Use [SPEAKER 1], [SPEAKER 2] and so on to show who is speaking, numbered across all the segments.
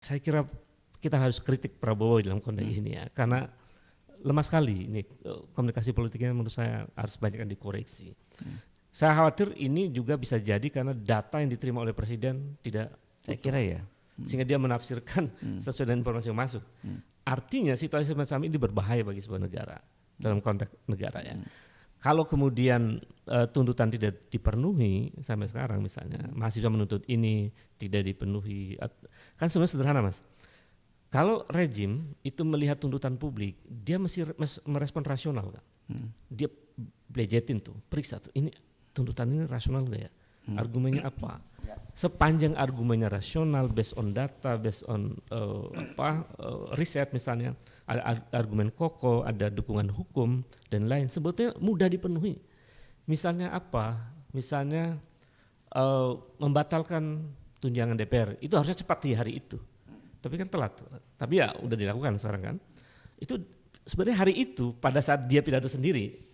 [SPEAKER 1] Saya kira kita harus kritik Prabowo dalam konteks ini ya, karena lemah sekali ini komunikasi politiknya menurut saya harus banyak yang dikoreksi. Saya khawatir ini juga bisa jadi karena data yang diterima oleh Presiden tidak
[SPEAKER 2] Saya kira ya.
[SPEAKER 1] sehingga dia menafsirkan sesuai dengan informasi yang masuk. Artinya situasi semacam ini berbahaya bagi sebuah negara dalam konteks negara ya. Kalau kemudian tuntutan tidak dipenuhi sampai sekarang misalnya, mahasiswa menuntut ini tidak dipenuhi, kan sebenarnya sederhana Mas. Kalau rejim itu melihat tuntutan publik, dia mesti merespon rasional kan. Dia belejetin tuh, periksa tuh, ini tuntutan ini rasional enggak ya? Argumennya apa? Sepanjang argumennya rasional, based on data, based on riset misalnya, ada argumen kokoh, ada dukungan hukum dan lain, sebetulnya mudah dipenuhi. Misalnya apa? Misalnya membatalkan tunjangan DPR, itu harusnya cepat di hari itu. Tapi kan telat. Tapi ya udah dilakukan sekarang kan. Itu sebenarnya hari itu pada saat dia pidato sendiri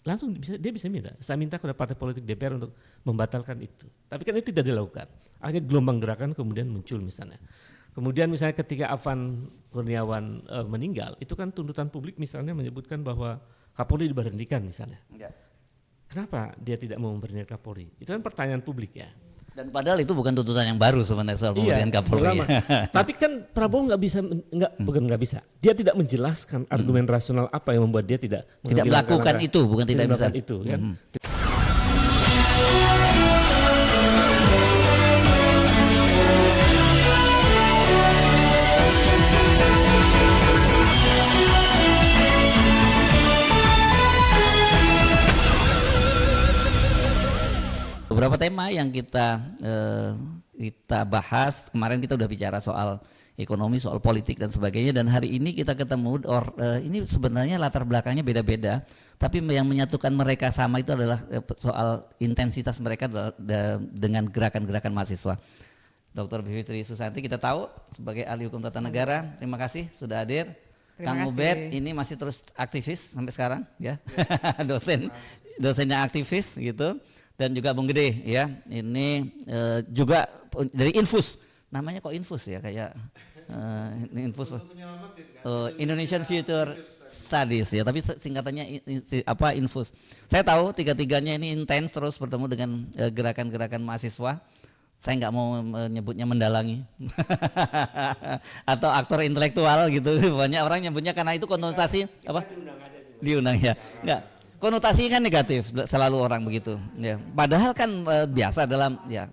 [SPEAKER 1] langsung dia bisa minta. Saya minta kepada partai politik DPR untuk membatalkan itu. Tapi kan itu tidak dilakukan. Akhirnya gelombang gerakan kemudian muncul misalnya. Kemudian misalnya ketika Afan Kurniawan meninggal, itu kan tuntutan publik misalnya menyebutkan bahwa Kapolri diberhentikan misalnya. Kenapa dia tidak mau memberhentikan Kapolri? Itu kan pertanyaan publik ya.
[SPEAKER 2] Dan padahal itu bukan tuntutan yang baru sebenarnya soal pemberian Kapolri.
[SPEAKER 1] Tapi kan Prabowo bukan nggak bisa. Dia tidak menjelaskan argumen rasional apa yang membuat dia tidak
[SPEAKER 2] melakukan itu, bukan tidak bisa.
[SPEAKER 1] Itu kan.
[SPEAKER 2] Beberapa tema yang kita bahas kemarin, kita udah bicara soal ekonomi, soal politik dan sebagainya, dan hari ini kita ketemu ini sebenarnya latar belakangnya beda-beda, tapi yang menyatukan mereka sama itu adalah soal intensitas mereka dengan gerakan-gerakan mahasiswa. Dr. Bivitri Susanti kita tahu sebagai ahli hukum tata negara, terima kasih sudah hadir. Kang Ubed ini masih terus aktivis sampai sekarang ya, dosennya aktivis gitu. Dan juga Bung Gede ya, ini juga dari Infus, namanya kok Infus ya, kayak ini Infus Indonesian Future Studies ya, tapi singkatannya apa, Infus. Saya tahu tiga-tiganya ini intens terus bertemu dengan gerakan-gerakan mahasiswa. Saya nggak mau menyebutnya mendalangi atau aktor intelektual gitu, banyak orang nyebutnya karena itu konotasi apa? Diundang ya, nggak. Konotasi kan negatif, selalu orang begitu ya. Padahal kan biasa dalam ya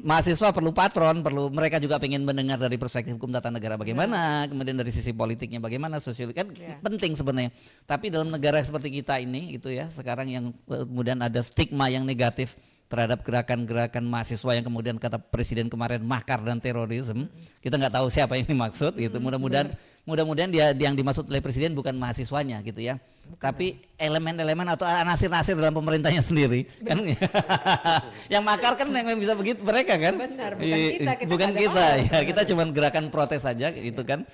[SPEAKER 2] mahasiswa perlu patron, mereka juga ingin mendengar dari perspektif hukum tata negara bagaimana, kemudian dari sisi politiknya bagaimana, sosial kan penting sebenarnya. Tapi dalam negara seperti kita ini gitu ya, sekarang yang kemudian ada stigma yang negatif terhadap gerakan-gerakan mahasiswa yang kemudian kata Presiden kemarin makar dan terorisme, kita nggak tahu siapa yang dimaksud gitu. Mudah-mudahan dia yang dimaksud oleh Presiden bukan mahasiswanya gitu ya. Tapi elemen-elemen atau nasir-nasir dalam pemerintahnya sendiri kan. Yang makar kan yang bisa begitu mereka kan.
[SPEAKER 3] Benar,
[SPEAKER 2] bukan kita ya, kita cuma gerakan protes saja gitu kan.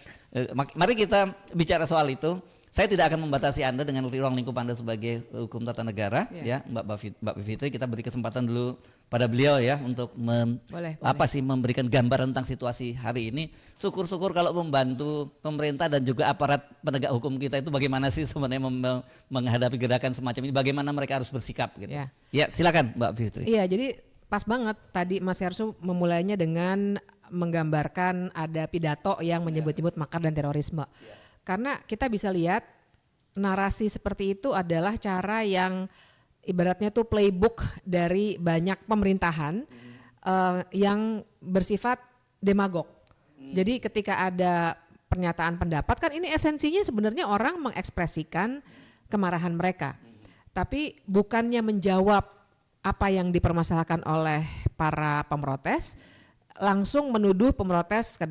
[SPEAKER 2] Mari kita bicara soal itu. Saya tidak akan membatasi Anda dengan ruang lingkup Anda sebagai hukum tata negara ya, Mbak Bivitri. Kita beri kesempatan dulu pada beliau ya untuk memberikan gambaran tentang situasi hari ini. Syukur-syukur kalau membantu pemerintah dan juga aparat penegak hukum kita itu bagaimana sih sebenarnya menghadapi gerakan semacam ini, bagaimana mereka harus bersikap gitu. Ya, silakan Mbak Bivitri.
[SPEAKER 3] Iya, jadi pas banget tadi Mas Yarsu memulainya dengan menggambarkan ada pidato yang menyebut-nyebut makar dan terorisme. Karena kita bisa lihat narasi seperti itu adalah cara yang ibaratnya tuh playbook dari banyak pemerintahan yang bersifat demagog. Jadi ketika ada pernyataan pendapat kan ini esensinya sebenarnya orang mengekspresikan kemarahan mereka. Tapi bukannya menjawab apa yang dipermasalahkan oleh para pemrotes, langsung menuduh pemrotes,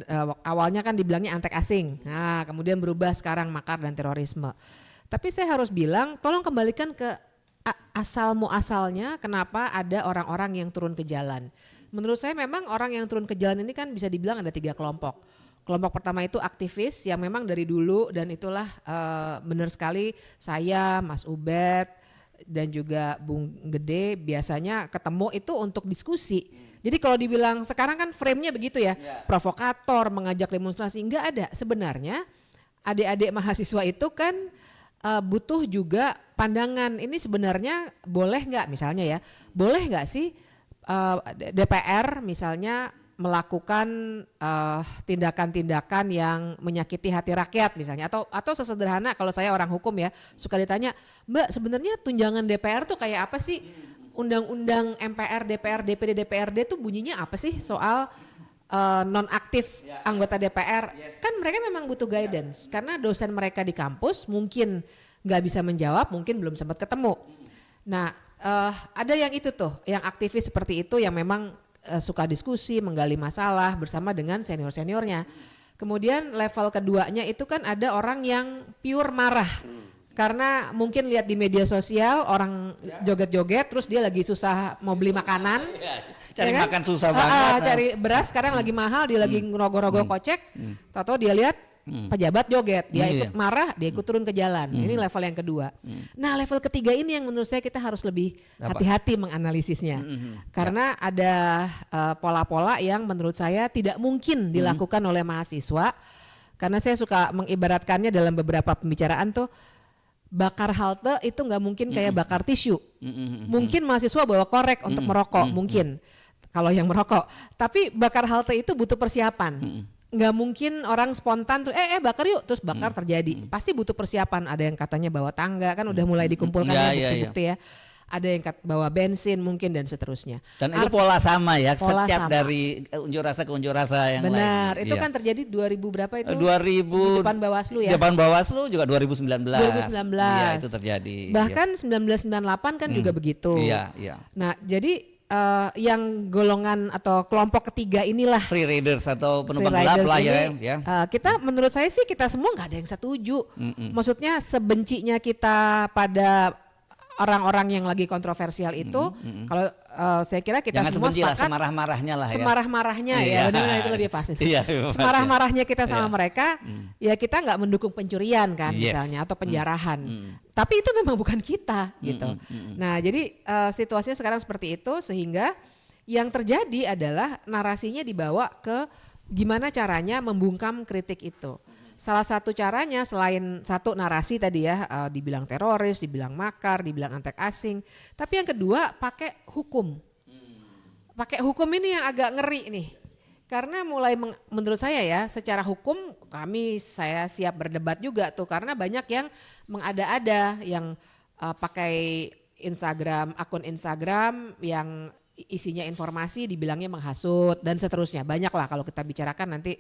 [SPEAKER 3] awalnya kan dibilangnya antek asing, nah kemudian berubah sekarang makar dan terorisme. Tapi saya harus bilang tolong kembalikan ke asal muasalnya kenapa ada orang-orang yang turun ke jalan. Menurut saya memang orang yang turun ke jalan ini kan bisa dibilang ada 3 kelompok. Kelompok pertama itu aktivis yang memang dari dulu dan itulah benar sekali saya, Mas Ubed, dan juga Bung Gede biasanya ketemu itu untuk diskusi. Jadi kalau dibilang sekarang kan frame-nya begitu ya, provokator, mengajak demonstrasi, enggak ada. Sebenarnya adik-adik mahasiswa itu kan butuh juga pandangan, ini sebenarnya boleh nggak misalnya ya, boleh nggak sih DPR misalnya melakukan tindakan-tindakan yang menyakiti hati rakyat misalnya, atau sesederhana kalau saya orang hukum ya suka ditanya, Mbak sebenarnya tunjangan DPR tuh kayak apa sih, undang-undang MPR, DPR, DPD, DPRD tuh bunyinya apa sih soal nonaktif anggota DPR, kan mereka memang butuh guidance karena dosen mereka di kampus mungkin nggak bisa menjawab, mungkin belum sempat ketemu. Nah ada yang itu tuh, yang aktivis seperti itu yang memang suka diskusi, menggali masalah bersama dengan senior-seniornya. Kemudian level keduanya itu kan ada orang yang pure marah karena mungkin lihat di media sosial orang joget-joget terus dia lagi susah mau beli makanan.
[SPEAKER 2] Cari
[SPEAKER 3] ya kan?
[SPEAKER 2] makan susah banget.
[SPEAKER 3] Cari beras sekarang lagi mahal, dia lagi ngerogoh-rogoh kocek, tahu dia lihat pejabat joget, dia ikut marah, dia ikut turun ke jalan. Ini level yang kedua. Nah level ketiga ini yang menurut saya kita harus lebih hati-hati menganalisisnya. Karena ada pola-pola yang menurut saya tidak mungkin dilakukan oleh mahasiswa. Karena saya suka mengibaratkannya dalam beberapa pembicaraan tuh, bakar halte itu nggak mungkin kayak bakar tisu. Mungkin mahasiswa bawa korek untuk merokok, mungkin kalau yang merokok. Tapi bakar halte itu butuh persiapan. Nggak mungkin orang spontan tuh bakar yuk terus bakar terjadi. Pasti butuh persiapan. Ada yang katanya bawa tangga, kan udah mulai dikumpulkan bukti-bukti ya. Ada yang bawa bensin mungkin dan seterusnya.
[SPEAKER 2] Dan itu pola sama ya,
[SPEAKER 3] pola
[SPEAKER 2] setiap
[SPEAKER 3] sama.
[SPEAKER 2] dari unjuk rasa ke unjuk rasa yang lain.
[SPEAKER 3] Benar, itu kan terjadi 2000 berapa itu?
[SPEAKER 2] 2000
[SPEAKER 3] di depan Bawaslu ya.
[SPEAKER 2] Di depan Bawaslu juga 2019.
[SPEAKER 3] 2019.
[SPEAKER 2] Iya, itu terjadi.
[SPEAKER 3] Bahkan 1998 kan juga begitu.
[SPEAKER 2] Iya, iya.
[SPEAKER 3] Nah, jadi yang golongan atau kelompok ketiga inilah
[SPEAKER 2] Free riders atau penumpang
[SPEAKER 3] free
[SPEAKER 2] gelap
[SPEAKER 3] riders
[SPEAKER 2] lah
[SPEAKER 3] ini,
[SPEAKER 2] ya.
[SPEAKER 3] kita menurut saya sih kita semua nggak ada yang setuju. Maksudnya sebencinya kita pada orang-orang yang lagi kontroversial itu, kalau saya kira kita
[SPEAKER 2] Jangan
[SPEAKER 3] semua
[SPEAKER 2] sebenci lah,
[SPEAKER 3] sepakat
[SPEAKER 2] semarah-marahnya lah ya.
[SPEAKER 3] Semarah-marahnya ya, benar-benar itu lebih pas.
[SPEAKER 2] Iya,
[SPEAKER 3] Semarah-marahnya kita sama mereka, ya kita nggak mendukung pencurian kan misalnya atau penjarahan. Tapi itu memang bukan kita gitu. Nah jadi situasinya sekarang seperti itu sehingga yang terjadi adalah narasinya dibawa ke gimana caranya membungkam kritik itu. Salah satu caranya selain satu narasi tadi ya, dibilang teroris, dibilang makar, dibilang antek asing. Tapi yang kedua pakai hukum. Pakai hukum ini yang agak ngeri nih. Karena mulai menurut saya ya secara hukum saya siap berdebat juga tuh. Karena banyak yang mengada-ada, yang pakai Instagram, akun Instagram yang isinya informasi dibilangnya menghasut dan seterusnya. Banyak lah kalau kita bicarakan nanti.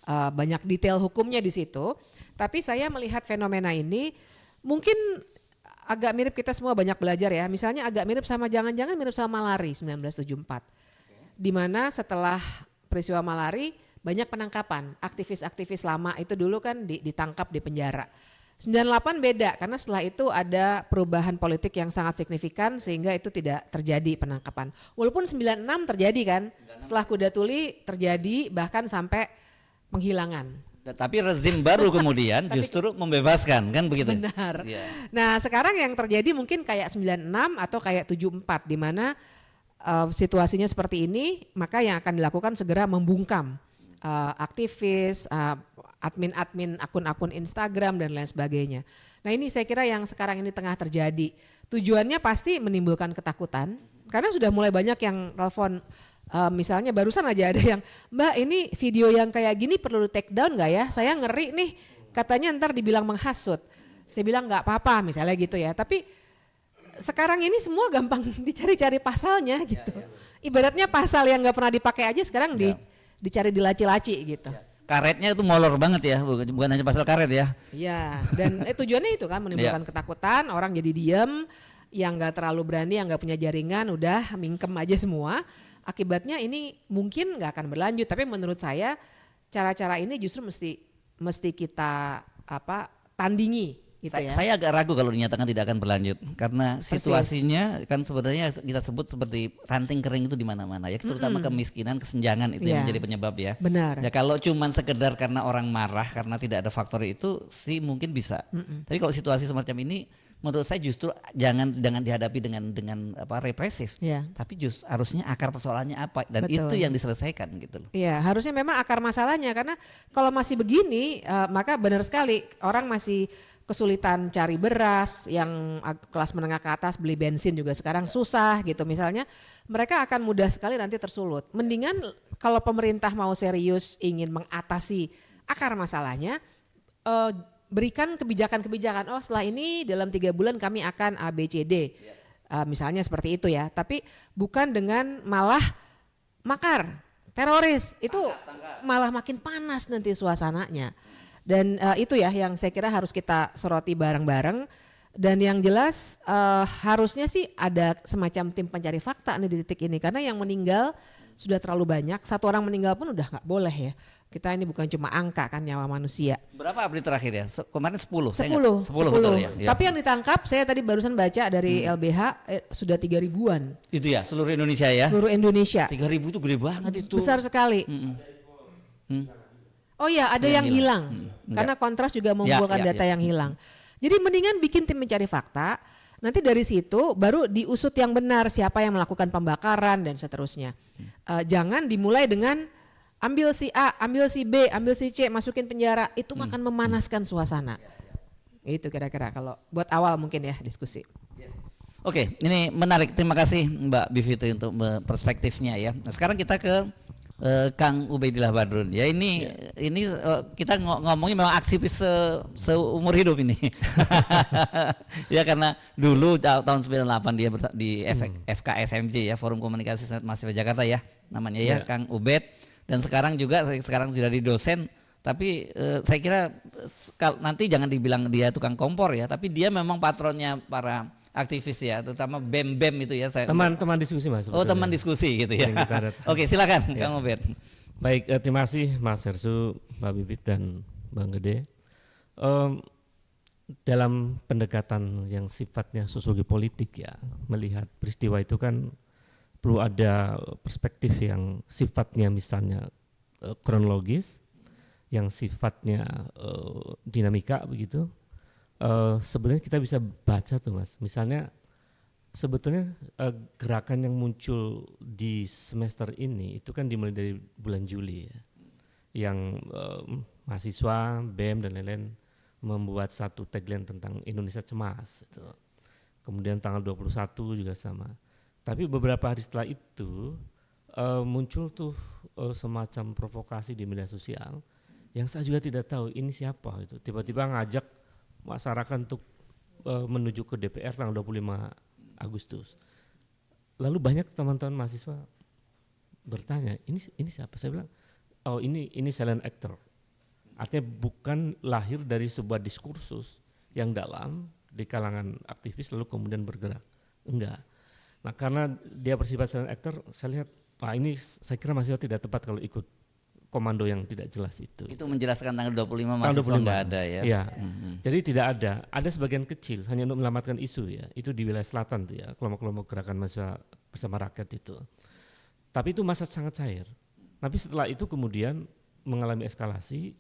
[SPEAKER 3] Banyak detail hukumnya di situ, tapi saya melihat fenomena ini mungkin agak mirip kita semua banyak belajar ya, misalnya agak mirip sama jangan-jangan mirip sama Malari 1974, di mana setelah peristiwa Malari banyak penangkapan, aktivis-aktivis lama itu dulu kan ditangkap di penjara. 98 beda karena setelah itu ada perubahan politik yang sangat signifikan sehingga itu tidak terjadi penangkapan. Walaupun 96 terjadi kan, setelah Kuda Tuli terjadi bahkan sampai penghilangan.
[SPEAKER 2] Tapi rezim baru kemudian justru membebaskan kan begitu.
[SPEAKER 3] Benar.
[SPEAKER 2] Ya.
[SPEAKER 3] Nah sekarang yang terjadi mungkin kayak 96 atau kayak 74 di mana situasinya seperti ini, maka yang akan dilakukan segera membungkam aktivis, admin-admin akun-akun Instagram dan lain sebagainya. Nah ini saya kira yang sekarang ini tengah terjadi. Tujuannya pasti menimbulkan ketakutan karena sudah mulai banyak yang telepon. Misalnya barusan aja ada yang, Mbak ini video yang kayak gini perlu take down gak ya? Saya ngeri nih, katanya ntar dibilang menghasut. Saya bilang gak apa-apa misalnya gitu ya. Tapi sekarang ini semua gampang dicari-cari pasalnya gitu. Ibaratnya pasal yang gak pernah dipakai aja sekarang dicari di laci-laci gitu.
[SPEAKER 2] Karetnya itu molor banget ya, bukan hanya pasal karet ya.
[SPEAKER 3] Iya, dan tujuannya itu kan menimbulkan ketakutan, orang jadi diem, yang gak terlalu berani, yang gak punya jaringan udah mingkem aja semua. Akibatnya ini mungkin nggak akan berlanjut, tapi menurut saya cara-cara ini justru mesti kita tandingi gitu ya.
[SPEAKER 2] Saya agak ragu kalau dinyatakan tidak akan berlanjut karena situasinya kan sebenarnya kita sebut seperti ranting kering itu di mana-mana ya, terutama kemiskinan, kesenjangan itu yang menjadi penyebab ya.
[SPEAKER 3] Benar.
[SPEAKER 2] Ya kalau cuman sekedar karena orang marah karena tidak ada faktor itu sih mungkin bisa. Tapi kalau situasi semacam ini menurut saya justru jangan dihadapi dengan apa represif,
[SPEAKER 3] Ya.
[SPEAKER 2] tapi harusnya akar persoalannya apa dan
[SPEAKER 3] Betul.
[SPEAKER 2] itu yang diselesaikan gitu loh.
[SPEAKER 3] Iya, harusnya memang akar masalahnya karena kalau masih begini maka benar sekali orang masih kesulitan cari beras, yang kelas menengah ke atas beli bensin juga sekarang susah gitu misalnya, mereka akan mudah sekali nanti tersulut. Mendingan kalau pemerintah mau serius ingin mengatasi akar masalahnya, berikan kebijakan-kebijakan. Oh, setelah ini dalam 3 bulan kami akan A, B, C, D. Misalnya seperti itu ya. Tapi bukan dengan malah makar, teroris. Itu malah makin panas nanti suasananya. Dan itu ya yang saya kira harus kita soroti bareng-bareng. Dan yang jelas harusnya sih ada semacam tim pencari fakta nih di titik ini. Karena yang meninggal sudah terlalu banyak. 1 orang meninggal pun udah gak boleh ya. Kita ini bukan cuma angka kan, nyawa manusia.
[SPEAKER 2] Berapa update terakhir ya? Kemarin 10.
[SPEAKER 3] 10
[SPEAKER 2] betul ya.
[SPEAKER 3] Tapi yang ditangkap saya tadi barusan baca dari LBH sudah 3 ribuan.
[SPEAKER 2] Itu ya seluruh Indonesia ya.
[SPEAKER 3] Seluruh Indonesia.
[SPEAKER 2] 3.000 itu gede banget itu.
[SPEAKER 3] Besar sekali. Oh ya, ada yang hilang. Karena Kontras juga mengumpulkan data yang hilang. Jadi mendingan bikin tim mencari fakta. Nanti dari situ baru diusut yang benar siapa yang melakukan pembakaran dan seterusnya. Jangan dimulai dengan ambil si A, ambil si B, ambil si C, masukin penjara. Itu akan memanaskan suasana. Itu kira-kira kalau buat awal mungkin ya diskusi.
[SPEAKER 2] Oke, ini menarik. Terima kasih Mbak Bivitri untuk perspektifnya ya. Nah, sekarang kita ke Kang Ubaidillah Badrun. Ya ini kita ngomongin memang aktivis seumur hidup ini. Ya karena dulu tahun 98 dia di FKSMJ ya, Forum Komunikasi Mahasiswa Jakarta ya namanya ya, Kang Ubed. Dan sekarang sudah di dosen, tapi saya kira nanti jangan dibilang dia tukang kompor ya, tapi dia memang patronnya para aktivis ya, terutama BEM itu ya.
[SPEAKER 1] Teman-teman diskusi Mas.
[SPEAKER 2] Oh teman diskusi gitu ya. Oke silakan
[SPEAKER 1] ya.
[SPEAKER 2] Kang Ubed.
[SPEAKER 1] Baik, terima kasih Mas Hersu, Mbak Bibip dan Bang Gede. Dalam pendekatan yang sifatnya sosiologi politik ya, melihat peristiwa itu kan perlu ada perspektif yang sifatnya misalnya kronologis, yang sifatnya dinamika begitu. Sebenarnya kita bisa baca tuh Mas, misalnya sebetulnya gerakan yang muncul di semester ini itu kan dimulai dari bulan Juli ya, yang mahasiswa, BEM dan lain-lain membuat satu tagline tentang Indonesia Cemas itu. Kemudian tanggal 21 juga sama. Tapi beberapa hari setelah itu muncul tuh semacam provokasi di media sosial yang saya juga tidak tahu ini siapa itu. Tiba-tiba ngajak masyarakat untuk menuju ke DPR tanggal 25 Agustus. Lalu banyak teman-teman mahasiswa bertanya, ini siapa? Saya bilang, oh ini silent actor. Artinya bukan lahir dari sebuah diskursus yang dalam di kalangan aktivis lalu kemudian bergerak. Enggak. Nah karena dia bersifat silent actor, saya lihat, ini saya kira mahasiswa tidak tepat kalau ikut komando yang tidak jelas itu.
[SPEAKER 2] Itu menjelaskan tanggal 25 mahasiswa nggak ada ya?
[SPEAKER 1] Iya, jadi tidak ada sebagian kecil hanya untuk menyelamatkan isu ya, itu di wilayah selatan tuh ya, kelompok-kelompok gerakan mahasiswa bersama rakyat itu. Tapi itu masa sangat cair. Tapi setelah itu kemudian mengalami eskalasi.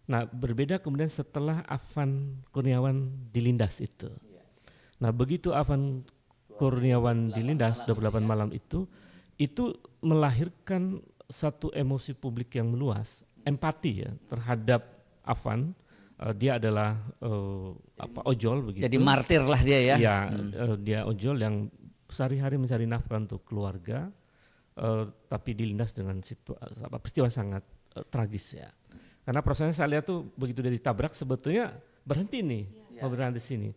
[SPEAKER 1] Nah berbeda kemudian setelah Afan Kurniawan dilindas itu. Nah begitu Afan Kurniawan dilindas 28 malam itu melahirkan satu emosi publik yang meluas, empati ya terhadap Afan. Dia adalah ojol begitu.
[SPEAKER 2] Jadi martir lah dia ya.
[SPEAKER 1] Iya, dia ojol yang sehari-hari mencari nafkah untuk keluarga, tapi dilindas dengan peristiwa sangat tragis ya. Karena prosesnya saya lihat tuh begitu dia ditabrak sebetulnya berhenti nih, mau berhenti sini.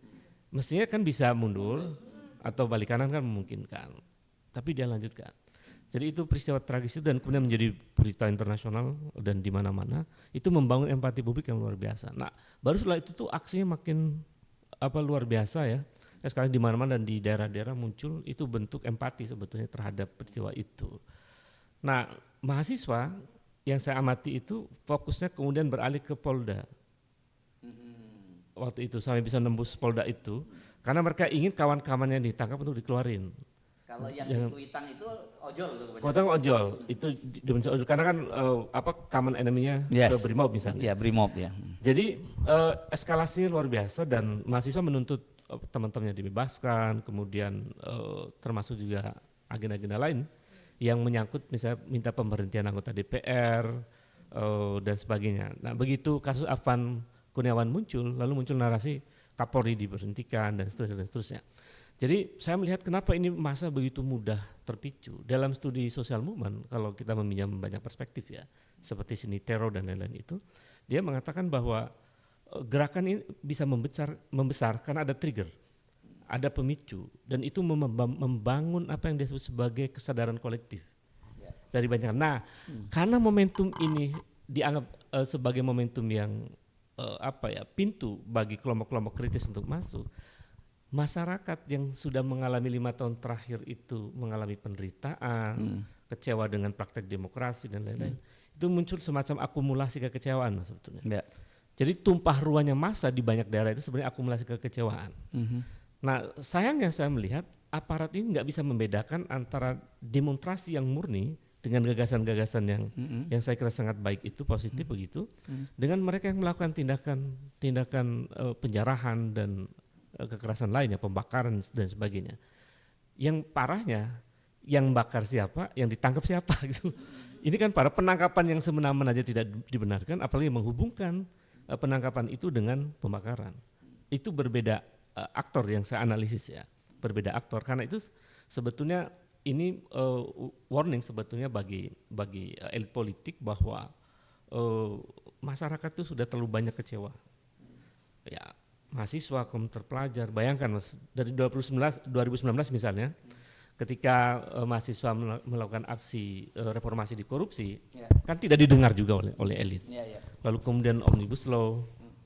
[SPEAKER 1] Mestinya kan bisa mundur atau balik kanan kan memungkinkan, tapi dia lanjutkan. Jadi itu peristiwa tragis itu dan kemudian menjadi berita internasional dan di mana-mana itu membangun empati publik yang luar biasa. Nah, baru setelah itu tuh aksinya makin luar biasa ya. Sekarang di mana-mana dan di daerah-daerah muncul itu bentuk empati sebetulnya terhadap peristiwa itu. Nah, mahasiswa yang saya amati itu fokusnya kemudian beralih ke Polda. Waktu itu sampai bisa nembus Polda itu karena mereka ingin kawan-kawannya ditangkap untuk dikeluarin.
[SPEAKER 2] Kalau yang di Kuitang itu ojol tuh kebanyakan.
[SPEAKER 1] Kuitang ojol itu dibenci ojol karena kan common enemy-nya ke Brimob misalnya.
[SPEAKER 2] Iya, Brimob ya.
[SPEAKER 1] Jadi eskalasinya luar biasa dan mahasiswa menuntut teman-temannya dibebaskan, kemudian termasuk juga agenda-agenda lain yang menyangkut misalnya minta pemberhentian anggota DPR dan sebagainya. Nah begitu kasus Afan Kurniawan muncul, lalu muncul narasi Kapolri diberhentikan dan seterusnya dan seterusnya. Jadi saya melihat kenapa ini masa begitu mudah terpicu. Dalam studi sosial movement, kalau kita meminjam banyak perspektif ya, seperti seni teror dan lain-lain itu, dia mengatakan bahwa gerakan ini bisa membesar karena ada trigger, ada pemicu, dan itu membangun apa yang disebut sebagai kesadaran kolektif dari banyak. Nah, karena momentum ini dianggap sebagai momentum yang pintu bagi kelompok-kelompok kritis untuk masuk. Masyarakat yang sudah mengalami 5 tahun terakhir itu mengalami penderitaan, kecewa dengan praktek demokrasi dan lain-lain, itu muncul semacam akumulasi kekecewaan sebetulnya. Ya. Jadi tumpah ruahnya massa di banyak daerah itu sebenarnya akumulasi kekecewaan. Nah sayangnya saya melihat aparat ini nggak bisa membedakan antara demonstrasi yang murni dengan gagasan-gagasan yang saya kira sangat baik itu positif begitu, dengan mereka yang melakukan tindakan penjarahan dan kekerasan lainnya, pembakaran dan sebagainya. Yang parahnya, yang bakar siapa, yang ditangkap siapa gitu. Ini kan para penangkapan yang semena-mena aja tidak dibenarkan, apalagi menghubungkan penangkapan itu dengan pembakaran. Itu berbeda aktor yang saya analisis ya, berbeda aktor. Karena itu sebetulnya ini warning sebetulnya bagi elit politik bahwa masyarakat itu sudah terlalu banyak kecewa. Ya, mahasiswa, komunitas pelajar, bayangkan Mas, dari 2019 misalnya, ketika mahasiswa melakukan aksi reformasi di korupsi, kan tidak didengar juga oleh elit. Lalu kemudian Omnibus Law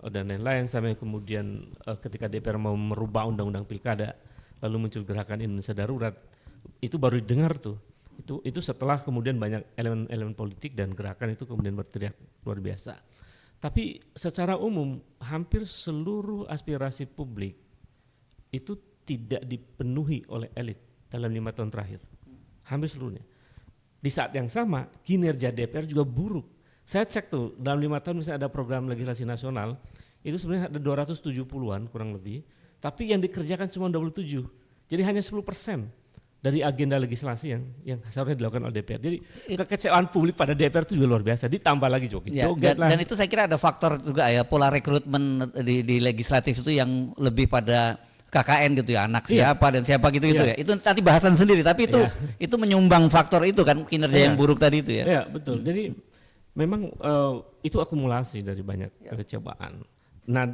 [SPEAKER 1] dan lain-lain, sampai kemudian ketika DPR mau merubah undang-undang pilkada, lalu muncul gerakan Indonesia Darurat, itu baru didengar tuh. Itu setelah kemudian banyak elemen-elemen politik dan gerakan itu kemudian berteriak luar biasa. Tapi secara umum hampir seluruh aspirasi publik itu tidak dipenuhi oleh elit dalam 5 tahun terakhir, hampir seluruhnya. Di saat yang sama kinerja DPR juga buruk. Saya cek tuh dalam 5 tahun misalnya ada program legislasi nasional, itu sebenarnya ada 270-an kurang lebih, tapi yang dikerjakan cuma 27. Jadi hanya 10% dari agenda legislasi yang seharusnya dilakukan oleh DPR. Jadi kekecewaan publik pada DPR itu juga luar biasa. Ditambah lagi joget-joget lah.
[SPEAKER 2] Dan itu saya kira ada faktor juga ya, pola rekrutmen di legislatif itu yang lebih pada KKN gitu ya, anak siapa dan siapa gitu ya. Itu nanti bahasan sendiri, tapi itu menyumbang faktor itu kan, kinerja yang buruk tadi itu ya.
[SPEAKER 1] Iya, betul. Jadi memang itu akumulasi dari banyak kekecewaan. Nah,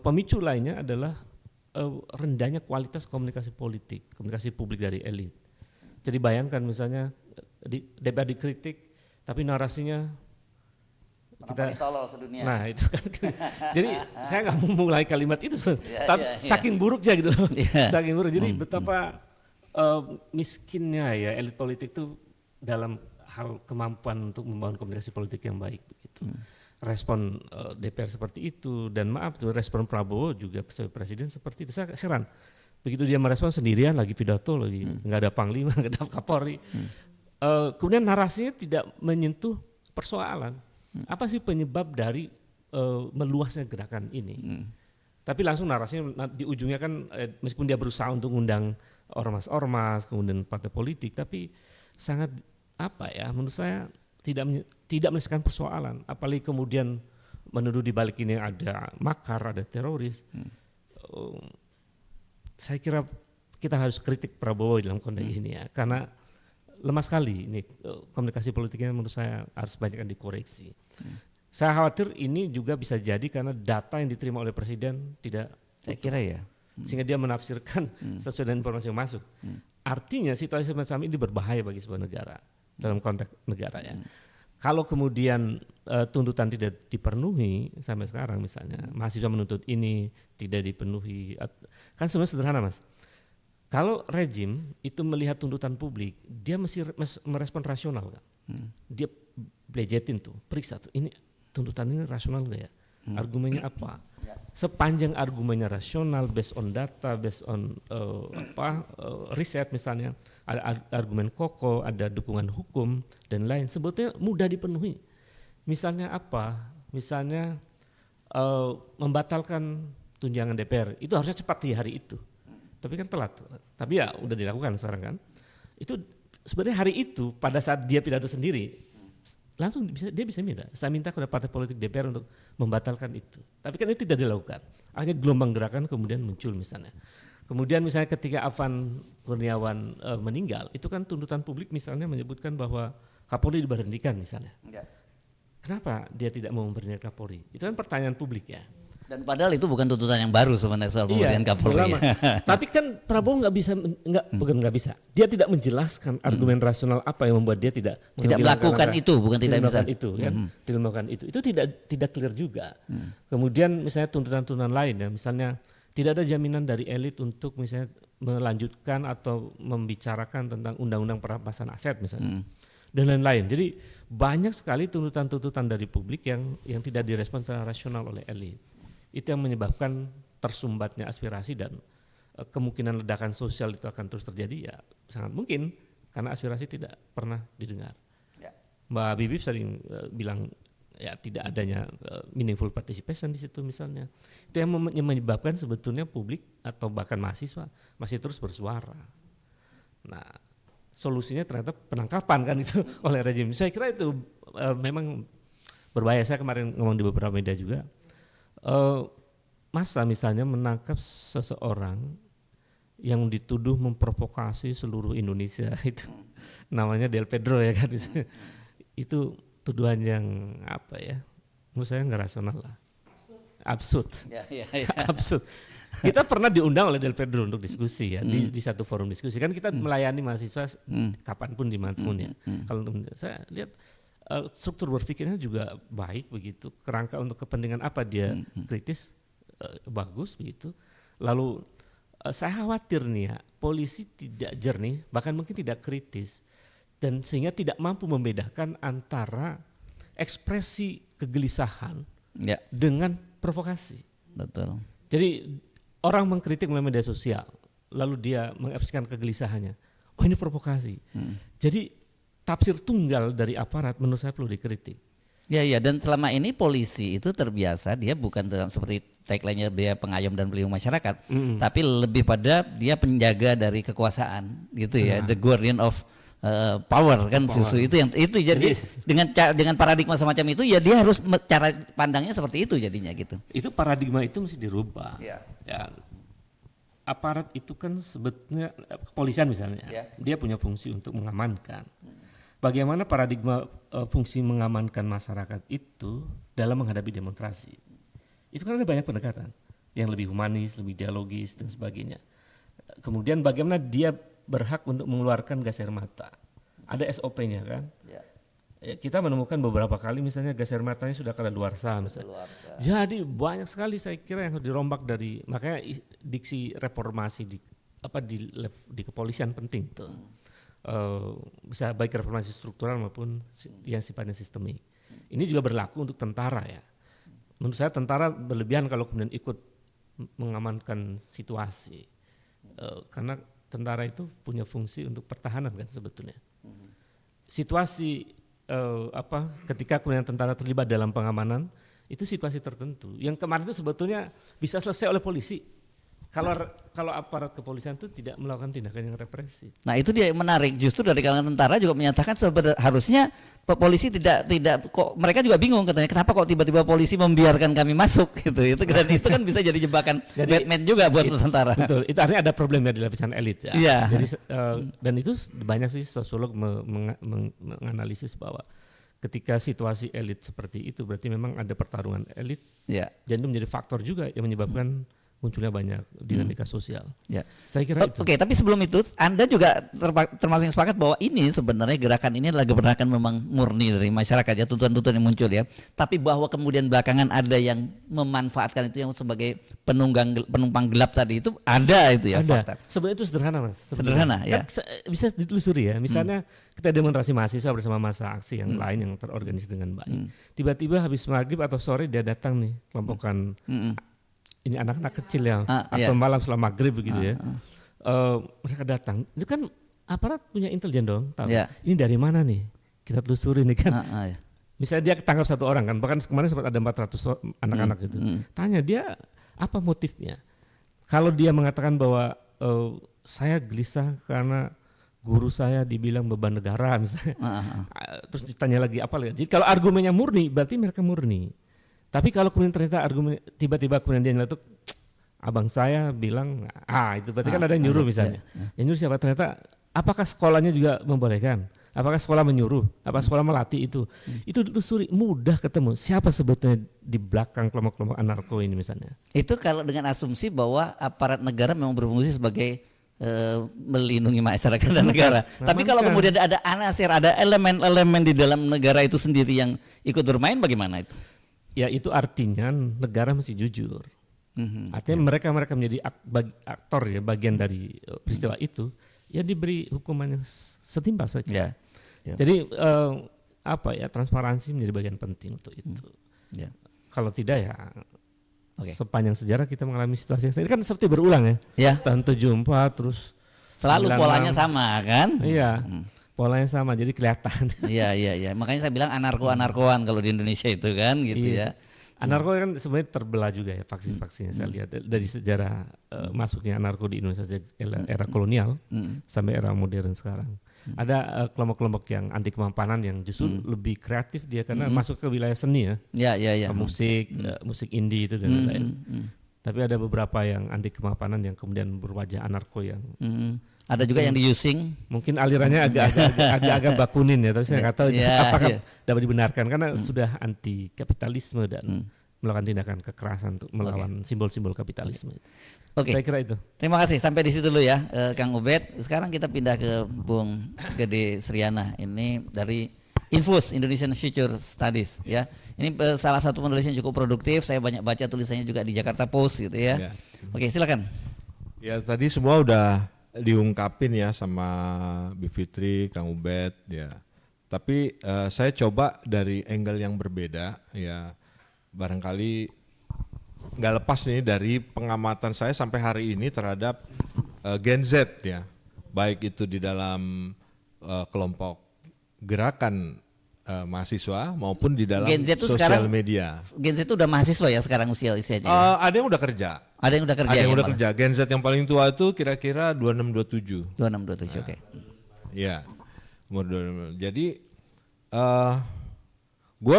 [SPEAKER 1] pemicu lainnya adalah rendahnya kualitas komunikasi politik, komunikasi publik dari elit. Jadi bayangkan misalnya DPR dikritik, tapi narasinya kita
[SPEAKER 2] tolol sedunia.
[SPEAKER 1] Nah itu kan, jadi saya nggak mau mulai kalimat itu, tapi saking buruknya gitu, saking buruk. Jadi betapa miskinnya ya elit politik itu dalam hal kemampuan untuk membangun komunikasi politik yang baik begitu. Respon DPR seperti itu, dan maaf tuh respon Prabowo juga sebagai presiden seperti itu. Saya heran begitu dia merespon sendirian, lagi pidato lagi, nggak ada panglima, nggak ada Kapolri. Kemudian narasinya tidak menyentuh persoalan. Apa sih penyebab dari meluasnya gerakan ini? Tapi langsung narasinya di ujungnya kan meskipun dia berusaha untuk mengundang ormas-ormas, kemudian partai politik, tapi sangat menurut saya tidak menyelesaikan persoalan, apalagi kemudian menuduh di balik ini ada makar, ada teroris. Saya kira kita harus kritik Prabowo dalam konteks ini ya, karena lemah sekali ini komunikasi politiknya, menurut saya harus banyak yang dikoreksi. Saya khawatir ini juga bisa jadi karena data yang diterima oleh presiden tidak,
[SPEAKER 2] saya kira ya,
[SPEAKER 1] sehingga dia menafsirkan sesuai dengan informasi yang masuk. Artinya situasi semacam ini berbahaya bagi sebuah negara dalam konteks negara ya. Kalau kemudian tuntutan tidak dipenuhi sampai sekarang misalnya, mahasiswa menuntut ini tidak dipenuhi, kan sebenarnya sederhana Mas. Kalau rejim itu melihat tuntutan publik, dia mesti merespon rasional kan. Dia belejetin tuh, periksa tuh, ini tuntutan ini rasional nggak ya? Argumennya apa? Sepanjang argumennya rasional, based on data, based on riset misalnya, ada argumen kokoh, ada dukungan hukum dan lain, sebetulnya mudah dipenuhi. Misalnya apa? Misalnya membatalkan tunjangan DPR itu harusnya cepat di hari itu. Tapi kan telat. Tapi ya udah dilakukan sekarang kan. Itu sebenarnya hari itu pada saat dia pidato sendiri langsung dia bisa minta. Saya minta kepada partai politik DPR untuk membatalkan itu. Tapi kan itu tidak dilakukan. Akhirnya gelombang gerakan kemudian muncul misalnya. Kemudian misalnya ketika Afan Kurniawan meninggal, itu kan tuntutan publik misalnya menyebutkan bahwa Kapolri diberhentikan misalnya. Kenapa dia tidak mau memberhentikan Kapolri? Itu kan pertanyaan publik ya.
[SPEAKER 2] Dan padahal itu bukan tuntutan yang baru sebenarnya soal pemberian Kapolri.
[SPEAKER 1] Tapi kan Prabowo nggak bisa. Dia tidak menjelaskan argumen rasional apa yang membuat dia tidak
[SPEAKER 2] melakukan itu, bukan tidak bisa.
[SPEAKER 1] Itu kan, tidak melakukan itu. Itu tidak clear juga. Kemudian misalnya tuntutan-tuntutan lain ya, misalnya tidak ada jaminan dari elit untuk misalnya melanjutkan atau membicarakan tentang undang-undang perampasan aset misalnya. Dan lain-lain. Jadi banyak sekali tuntutan-tuntutan dari publik yang tidak direspon secara rasional oleh elit. Itu yang menyebabkan tersumbatnya aspirasi dan kemungkinan ledakan sosial itu akan terus terjadi ya sangat mungkin karena aspirasi tidak pernah didengar. Mbak Bibip sering bilang ya tidak adanya meaningful participation di situ misalnya. Itu yang menyebabkan sebetulnya publik atau bahkan mahasiswa masih terus bersuara. Nah, solusinya ternyata penangkapan kan itu oleh rejim. Saya kira itu memang berbahaya. Saya kemarin ngomong di beberapa media juga. Masa misalnya menangkap seseorang yang dituduh memprovokasi seluruh Indonesia itu namanya Del Pedro ya kan itu tuduhan yang apa ya menurut saya nggak rasional lah, absurd. Absurd. Kita pernah diundang oleh Del Pedro untuk diskusi ya di satu forum diskusi kan kita melayani mahasiswa kapanpun dimanapun ya. Kalau saya lihat struktur berpikirnya juga baik begitu, kerangka untuk kepentingan apa dia kritis bagus begitu. Lalu saya khawatir nih ya polisi tidak jernih bahkan mungkin tidak kritis dan sehingga tidak mampu membedakan antara ekspresi kegelisahan dengan provokasi.
[SPEAKER 2] Betul.
[SPEAKER 1] Jadi orang mengkritik melalui media sosial lalu dia mengekspresikan kegelisahannya, oh ini provokasi. Jadi tafsir tunggal dari aparat menurut saya perlu dikritik.
[SPEAKER 2] Ya, dan selama ini polisi itu terbiasa dia bukan dalam seperti tagline-nya dia pengayom dan pelindung masyarakat, tapi lebih pada dia penjaga dari kekuasaan gitu ya, the guardian of power kan justru itu jadi dengan paradigma semacam itu ya dia harus cara pandangnya seperti itu jadinya gitu.
[SPEAKER 1] Itu paradigma itu mesti dirubah. Ya. Aparat itu kan sebetulnya kepolisian misalnya, dia punya fungsi untuk mengamankan. Bagaimana paradigma fungsi mengamankan masyarakat itu dalam menghadapi demonstrasi? Itu kan ada banyak pendekatan yang lebih humanis, lebih dialogis dan sebagainya. Kemudian bagaimana dia berhak untuk mengeluarkan gas air mata? Ada SOP-nya kan? Ya, kita menemukan beberapa kali misalnya gas air matanya sudah kadaluarsa misalnya. Jadi banyak sekali saya kira yang harus dirombak dari makanya diksi reformasi di kepolisian penting tuh. Bisa baik reformasi struktural maupun yang sifatnya sistemik. Ini juga berlaku untuk tentara ya. Menurut saya tentara berlebihan kalau kemudian ikut mengamankan situasi, karena tentara itu punya fungsi untuk pertahanan kan sebetulnya. Situasi ketika kemudian tentara terlibat dalam pengamanan itu situasi tertentu. Yang kemarin itu sebetulnya bisa selesai oleh polisi. Kalau aparat kepolisian itu tidak melakukan tindakan yang represif.
[SPEAKER 2] Nah itu dia menarik, justru dari kalangan tentara juga menyatakan harusnya polisi tidak kok mereka juga bingung katanya kenapa kok tiba-tiba polisi membiarkan kami masuk gitu. Itu kan bisa jadi jebakan Batman juga buat tentara.
[SPEAKER 1] Betul, itu artinya ada problemnya di lapisan elit ya.
[SPEAKER 2] Iya.
[SPEAKER 1] Jadi dan itu banyak sih sosiolog menganalisis bahwa ketika situasi elit seperti itu berarti memang ada pertarungan elit.
[SPEAKER 2] Iya.
[SPEAKER 1] Dan itu menjadi faktor juga yang menyebabkan munculnya banyak dinamika sosial.
[SPEAKER 2] Ya.
[SPEAKER 1] Saya kira itu.
[SPEAKER 2] Oke, tapi sebelum itu Anda juga termasuk yang sepakat bahwa ini sebenarnya gerakan ini adalah gerakan memang murni dari masyarakat ya, tuntutan-tuntutan yang muncul ya. Tapi bahwa kemudian belakangan ada yang memanfaatkan itu yang sebagai penumpang gelap tadi itu ada itu ya fakta.
[SPEAKER 1] Sebenarnya itu sederhana Mas.
[SPEAKER 2] Sederhana ya.
[SPEAKER 1] Kan bisa ditelusuri ya. Misalnya kita demonstrasi mahasiswa bersama masa aksi yang lain yang terorganisir dengan baik. Tiba-tiba habis maghrib atau sore dia datang nih kelompokan ini anak-anak kecil ya atau malam setelah maghrib begitu ya. Mereka datang, itu kan aparat punya intelijen dong, tahu ini dari mana nih, kita telusuri nih kan. Misalnya dia ketangkap satu orang kan, bahkan kemarin sempat ada 400 anak-anak gitu. Tanya dia Apa motifnya? Kalau dia mengatakan bahwa saya gelisah karena guru saya dibilang beban negara misalnya, terus ditanya lagi apa lagi? Jadi kalau argumennya murni, berarti mereka murni. Tapi kalau kemudian ternyata argumen tiba-tiba kemudian dia nyeletuk, abang saya bilang, itu berarti kan ada yang nyuruh misalnya. Yang nyuruh siapa? Ternyata apakah sekolahnya juga membolehkan? Apakah sekolah menyuruh? Apakah sekolah melatih itu? Itu ditelusuri, mudah ketemu. Siapa sebetulnya di belakang kelompok-kelompok anarko ini misalnya?
[SPEAKER 2] Itu kalau dengan asumsi bahwa aparat negara memang berfungsi sebagai melindungi masyarakat dan negara. Tapi kalau kemudian ada anasir, ada elemen-elemen di dalam negara itu sendiri yang ikut bermain, bagaimana itu?
[SPEAKER 1] Ya itu artinya negara mesti jujur. Artinya mereka menjadi aktor ya, bagian dari peristiwa itu, ya diberi hukuman yang setimpal saja. Jadi transparansi menjadi bagian penting untuk itu. Kalau tidak ya sepanjang sejarah kita mengalami situasi yang ini kan seperti berulang ya. Tahun 74 terus
[SPEAKER 2] selalu polanya sama kan?
[SPEAKER 1] Iya. Polanya sama jadi kelihatan.
[SPEAKER 2] Iya. Makanya saya bilang anarko-anarkoan kalau di Indonesia itu kan gitu ya.
[SPEAKER 1] Anarko kan sebenarnya terbelah juga ya faksi-faksinya. Saya lihat dari sejarah masuknya anarko di Indonesia sejak era kolonial sampai era modern sekarang. Ada kelompok-kelompok yang anti kemampanan yang justru lebih kreatif dia karena masuk ke wilayah seni ya. Musik, musik indie itu dan lain-lain. Tapi ada beberapa yang anti kemampanan yang kemudian berwajah anarko yang
[SPEAKER 2] ada juga yang diusing.
[SPEAKER 1] Mungkin alirannya agak bakunin ya, tapi saya nggak tahu apakah dapat dibenarkan karena sudah anti kapitalisme dan melakukan tindakan kekerasan untuk melawan simbol-simbol kapitalisme. Saya kira itu.
[SPEAKER 2] Terima kasih, sampai di situ dulu ya, Kang Ubed. Sekarang kita pindah ke Bung Gede Sriana. Ini dari Infus Indonesian Future Studies ya. Ini salah satu penulis yang cukup produktif. Saya banyak baca tulisannya juga di Jakarta Post gitu ya. Oke, silakan.
[SPEAKER 4] Ya tadi semua udah diungkapin ya sama Bu Fitri, Kang Ubed ya. Tapi saya coba dari angle yang berbeda ya. Barangkali nggak lepas nih dari pengamatan saya sampai hari ini terhadap Gen Z ya. Baik itu di dalam kelompok gerakan mahasiswa maupun di dalam sosial media.
[SPEAKER 2] Gen Z itu udah mahasiswa ya sekarang usianya?
[SPEAKER 4] Ada yang udah kerja.
[SPEAKER 2] Ada yang udah kerja.
[SPEAKER 4] Ada yang udah kerja. Gen Z yang paling tua itu kira-kira 26-27.
[SPEAKER 2] 26-27, oke.
[SPEAKER 4] Iya, umur 26. Jadi gue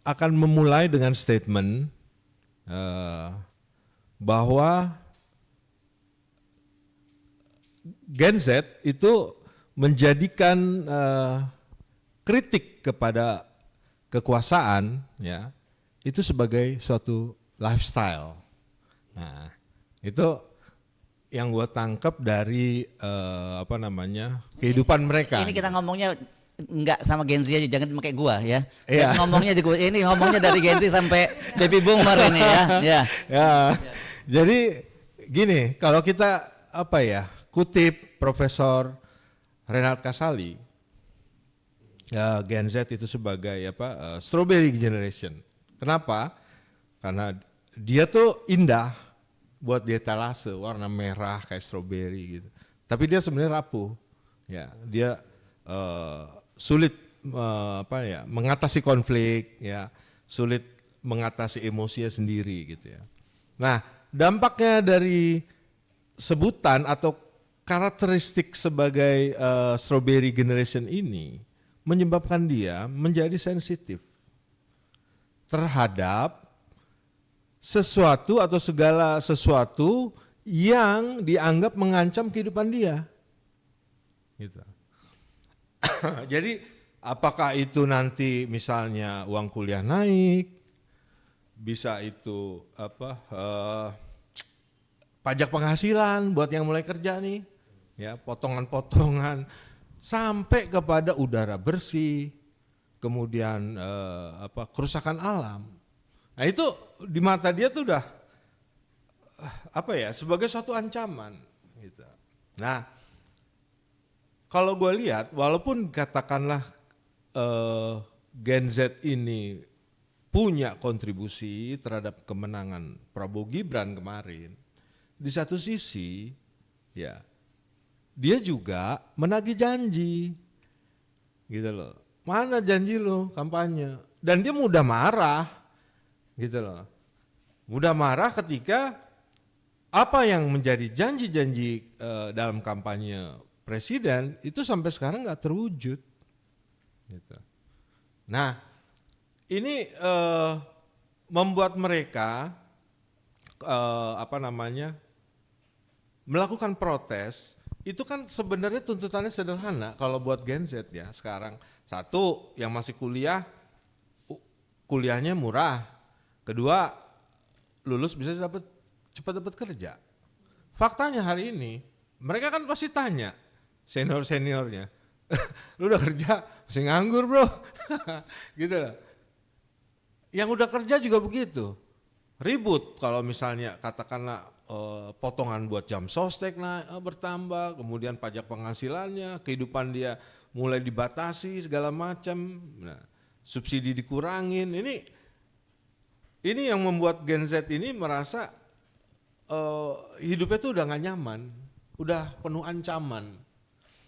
[SPEAKER 4] akan memulai dengan statement bahwa Gen Z itu menjadikan kritik kepada kekuasaan ya itu sebagai suatu lifestyle. Nah, itu yang gue tangkap dari kehidupan mereka.
[SPEAKER 2] Ini kita ngomongnya enggak sama Gen Z aja, jangan pakai gua ya. Ngomongnya ini ngomongnya dari Gen Z sampai baby boomer ini ya.
[SPEAKER 4] Jadi gini, kalau kita kutip Profesor Renald Kasali, Gen Z itu sebagai strawberry generation. Kenapa? Karena dia tuh indah buat di etalase, warna merah kayak strawberry gitu. Tapi dia sebenarnya rapuh. Ya, dia sulit mengatasi konflik ya, sulit mengatasi emosinya sendiri gitu ya. Nah, dampaknya dari sebutan atau karakteristik sebagai strawberry generation ini menyebabkan dia menjadi sensitif terhadap sesuatu atau segala sesuatu yang dianggap mengancam kehidupan dia. Gitu. Jadi apakah itu nanti misalnya uang kuliah naik, bisa itu pajak penghasilan buat yang mulai kerja nih, ya potongan-potongan, sampai kepada udara bersih, kemudian kerusakan alam. Nah itu di mata dia tuh udah sebagai suatu ancaman. Gitu. Nah. Kalau gue lihat, walaupun katakanlah Gen Z ini punya kontribusi terhadap kemenangan Prabowo Gibran kemarin, di satu sisi, ya dia juga menagih janji, gitu loh. Mana janji lo kampanye? Dan dia mudah marah, gitu loh. mudah marah ketika apa yang menjadi janji-janji dalam kampanye presiden itu sampai sekarang nggak terwujud. Gitu. Nah, ini membuat mereka melakukan protes. Itu kan sebenarnya tuntutannya sederhana kalau buat Gen Z ya sekarang. Satu, yang masih kuliah, kuliahnya murah. Kedua, lulus bisa cepat dapat kerja. Faktanya hari ini, mereka kan pasti tanya senior-seniornya, lu udah kerja, masih nganggur bro, gitu loh. Yang udah kerja juga begitu, ribut kalau misalnya katakanlah potongan buat jam sostek bertambah, kemudian pajak penghasilannya, kehidupan dia mulai dibatasi segala macam, nah, subsidi dikurangin. Ini yang membuat Gen Z ini merasa hidupnya tuh udah gak nyaman, udah penuh ancaman.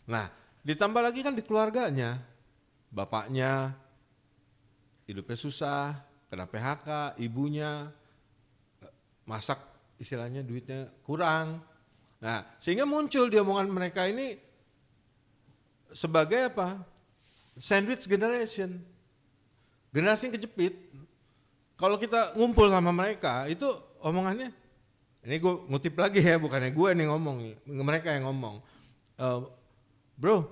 [SPEAKER 4] Nah, ditambah lagi kan di keluarganya, bapaknya hidupnya susah, kena PHK, ibunya masak istilahnya duitnya kurang. Nah, sehingga muncul di omongan mereka ini sebagai apa? Sandwich generation. Generasi yang kejepit. Kalau kita ngumpul sama mereka, itu omongannya, ini gue ngutip lagi ya, bukannya gue nih ngomong, mereka yang ngomong. Bro,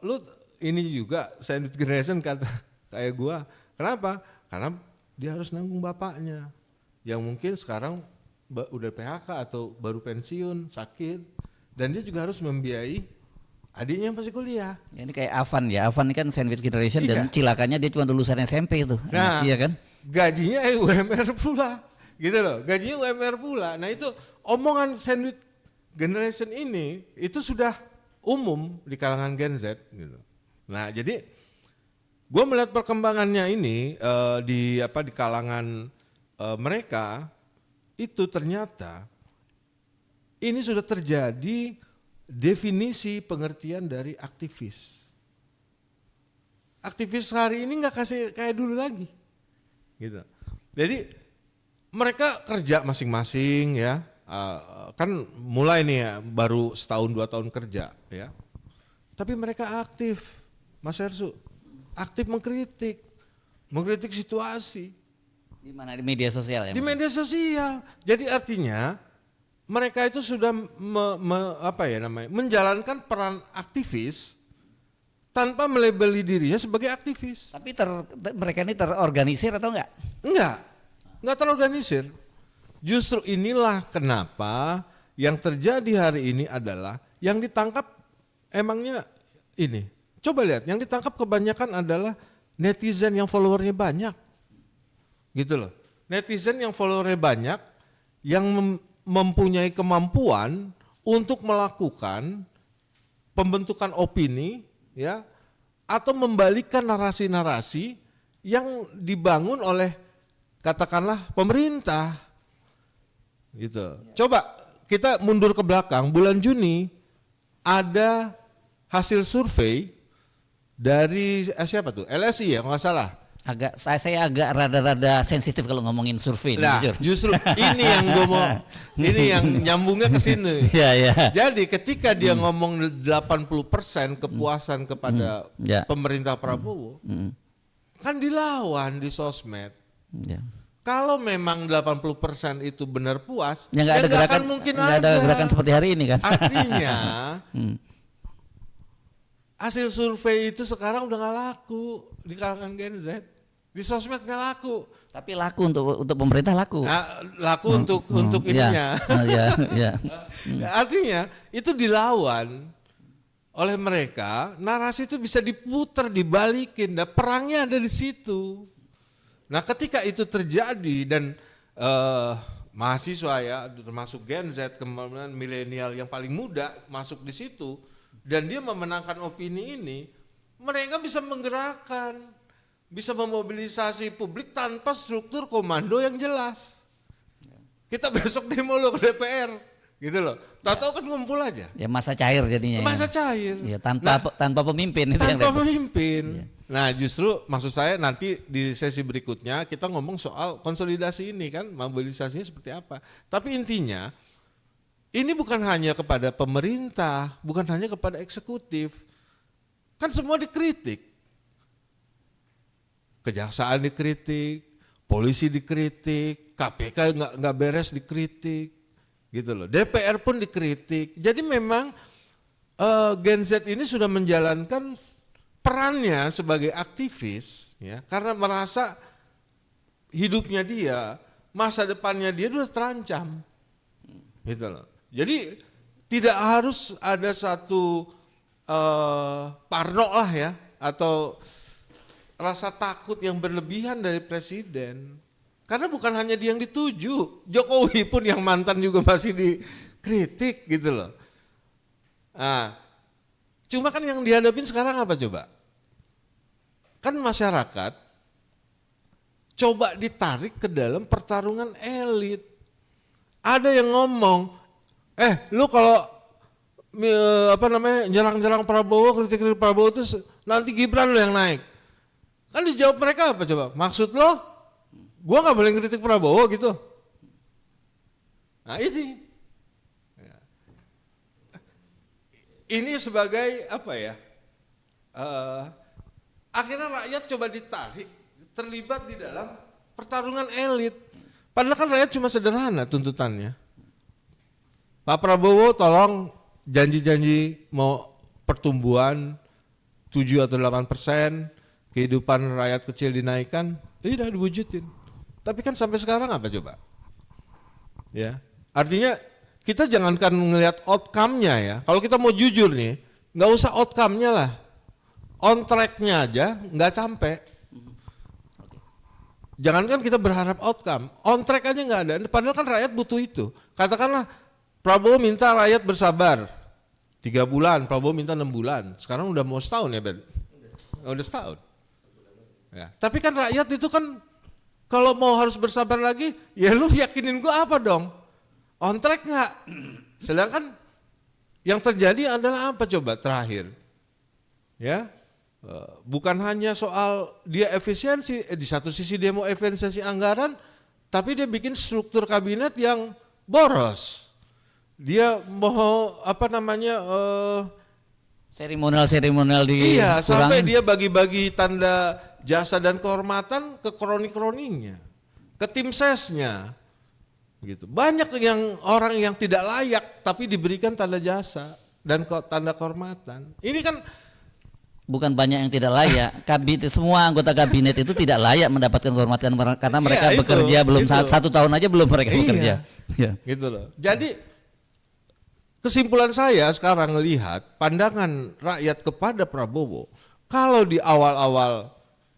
[SPEAKER 4] lu ini juga sandwich generation kata kayak gue. Kenapa? Karena dia harus nanggung bapaknya yang mungkin sekarang udah PHK atau baru pensiun, sakit, dan dia juga harus membiayai adiknya yang masih kuliah.
[SPEAKER 2] Ini kayak Avan ya, Avan ini kan sandwich generation dan cilakanya dia cuma lulusan SMP itu.
[SPEAKER 4] Nah,
[SPEAKER 2] iya kan?
[SPEAKER 4] Gajinya UMR pula, gitu loh. Gajinya UMR pula. Nah itu omongan sandwich generation ini itu sudah umum di kalangan Gen Z. Gitu. Nah jadi gue melihat perkembangannya ini di kalangan mereka itu ternyata ini sudah terjadi definisi pengertian dari aktivis. Aktivis hari ini nggak kasih kayak dulu lagi. Gitu. Jadi mereka kerja masing-masing ya, kan mulai nih ya baru setahun 2 tahun kerja ya, tapi mereka aktif, Mas Hersu, aktif mengkritik situasi.
[SPEAKER 2] Di mana? Di media sosial ya?
[SPEAKER 4] Di media sosial. Jadi artinya mereka itu sudah menjalankan peran aktivis tanpa melabeli dirinya sebagai aktivis.
[SPEAKER 2] Tapi mereka ini terorganisir atau enggak?
[SPEAKER 4] Enggak terorganisir. Justru inilah kenapa yang terjadi hari ini adalah yang ditangkap emangnya ini. Coba lihat, yang ditangkap kebanyakan adalah netizen yang followernya banyak. Gitu loh. Netizen yang followernya banyak, yang mempunyai kemampuan untuk melakukan pembentukan opini, ya, atau membalikkan narasi-narasi yang dibangun oleh katakanlah pemerintah, gitu. Coba kita mundur ke belakang, bulan Juni ada hasil survei dari siapa tuh? LSI ya, kalau nggak salah.
[SPEAKER 2] Saya agak rada-rada sensitif kalau ngomongin survei.
[SPEAKER 4] Nah, justru ini yang gue mau, ini yang nyambungnya ke sini.
[SPEAKER 2] Ya.
[SPEAKER 4] Jadi ketika dia ngomong 80% kepuasan kepada pemerintah Prabowo, kan dilawan di sosmed.
[SPEAKER 2] Ya.
[SPEAKER 4] Kalau memang 80% itu benar puas,
[SPEAKER 2] ya nggak ada gerakan,
[SPEAKER 4] mungkin
[SPEAKER 2] ada gerakan seperti hari ini kan.
[SPEAKER 4] Artinya hasil survei itu sekarang udah nggak laku di kalangan Gen Z. Di sosmed nggak laku.
[SPEAKER 2] Tapi laku untuk pemerintah laku.
[SPEAKER 4] Nah, laku untuk ininya.
[SPEAKER 2] Ya.
[SPEAKER 4] Artinya itu dilawan oleh mereka, narasi itu bisa diputar, dibalikin. Nah, perangnya ada di situ. Nah, ketika itu terjadi dan mahasiswa ya, termasuk Gen Z, kemudian milenial yang paling muda masuk di situ dan dia memenangkan opini ini, mereka bisa menggerakkan, bisa memobilisasi publik tanpa struktur komando yang jelas. Kita besok demo lo ke DPR, gitu loh. Tahu-tahu kan ngumpul aja.
[SPEAKER 2] Ya masa cair jadinya.
[SPEAKER 4] Masa cair.
[SPEAKER 2] Ya tanpa pemimpin itu
[SPEAKER 4] tanpa pemimpin. Nah justru maksud saya nanti di sesi berikutnya kita ngomong soal konsolidasi ini kan, mobilisasinya seperti apa. Tapi intinya ini bukan hanya kepada pemerintah, bukan hanya kepada eksekutif. Kan semua dikritik. Kejaksaan dikritik, polisi dikritik, KPK nggak beres dikritik. Gitu loh. DPR pun dikritik. Jadi memang Gen Z ini sudah menjalankan perannya sebagai aktivis, ya, karena merasa hidupnya dia, masa depannya dia sudah terancam, gitu loh. Jadi tidak harus ada satu parno lah ya, atau rasa takut yang berlebihan dari presiden. Karena bukan hanya dia yang dituju, Jokowi pun yang mantan juga masih dikritik gitu loh. Nah, cuma kan yang dihadapin sekarang apa coba? Kan masyarakat coba ditarik ke dalam pertarungan elit. Ada yang ngomong, lu kalau nyerang-nyerang Prabowo, kritik-kritik Prabowo itu nanti Gibran lo yang naik. Kan dijawab mereka apa coba? Maksud lo? Gua nggak boleh ngeritik Prabowo gitu. Nah ini, ini sebagai apa ya? Akhirnya rakyat coba ditarik, terlibat di dalam pertarungan elit. Padahal kan rakyat cuma sederhana tuntutannya. Pak Prabowo tolong janji-janji mau pertumbuhan 7 atau 8%, kehidupan rakyat kecil dinaikkan, tidak diwujudin. Tapi kan sampai sekarang apa coba? Ya, artinya kita jangankan ngelihat outcome-nya ya. Kalau kita mau jujur nih, nggak usah outcome-nya lah, on track-nya aja nggak sampai. Jangankan kita berharap outcome, on track aja nggak ada. Padahal kan rakyat butuh itu. Katakanlah Prabowo minta rakyat bersabar 3 bulan, Prabowo minta 6 bulan. Sekarang udah mau setahun ya Ben? Udah setahun. Ya. Tapi kan rakyat itu kan kalau mau harus bersabar lagi, ya lu yakinin gua apa dong? On track nggak? Sedangkan yang terjadi adalah apa coba terakhir? Ya, bukan hanya soal dia efisiensi, di satu sisi dia mau efisiensi anggaran, tapi dia bikin struktur kabinet yang boros. Dia mau
[SPEAKER 2] seremonial di
[SPEAKER 4] iya, sampai dia bagi-bagi tanda jasa dan kehormatan ke kroni-kroninya, ke tim sesnya, gitu. Banyak yang orang yang tidak layak tapi diberikan tanda jasa dan tanda kehormatan. Ini kan
[SPEAKER 2] bukan banyak yang tidak layak. Semua anggota kabinet itu tidak layak mendapatkan kehormatan karena mereka bekerja belum 1 tahun aja belum mereka bekerja. Ya.
[SPEAKER 4] Gitu loh. Jadi kesimpulan saya sekarang melihat pandangan rakyat kepada Prabowo, kalau di awal-awal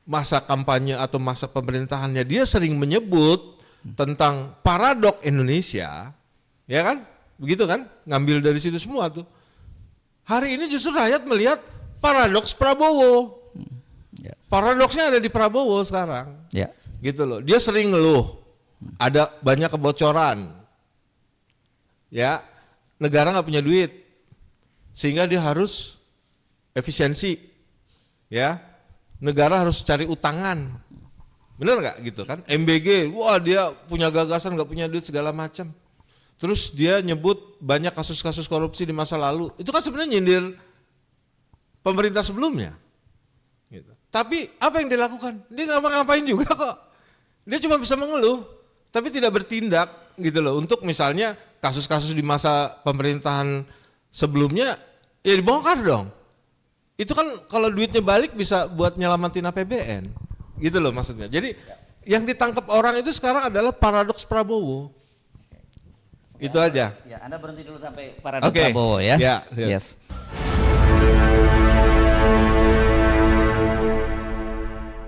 [SPEAKER 4] masa kampanye atau masa pemerintahannya dia sering menyebut tentang paradok Indonesia, ya kan? Begitu kan? Ngambil dari situ semua tuh. Hari ini justru rakyat melihat paradoks Prabowo. Ya. Paradoksnya ada di Prabowo sekarang.
[SPEAKER 2] Ya.
[SPEAKER 4] Gitu loh. Dia sering ngeluh. Ada banyak kebocoran. Ya. Negara nggak punya duit. Sehingga dia harus efisiensi. Ya. Negara harus cari utangan, bener nggak gitu kan? MBG, wah dia punya gagasan nggak punya duit segala macam. Terus dia nyebut banyak kasus-kasus korupsi di masa lalu. Itu kan sebenarnya nyindir pemerintah sebelumnya. Gitu. Tapi apa yang dia lakukan? Dia nggak ngapain juga kok. Dia cuma bisa mengeluh, tapi tidak bertindak gitu loh. Untuk misalnya kasus-kasus di masa pemerintahan sebelumnya, ya dibongkar dong. Itu kan kalau duitnya balik bisa buat nyelamatin APBN, gitu loh maksudnya. Jadi yang ditangkap orang itu sekarang adalah paradoks Prabowo. Itu aja.
[SPEAKER 2] Ya, Anda berhenti dulu sampai paradoks Prabowo ya.
[SPEAKER 4] Ya.
[SPEAKER 2] Yes.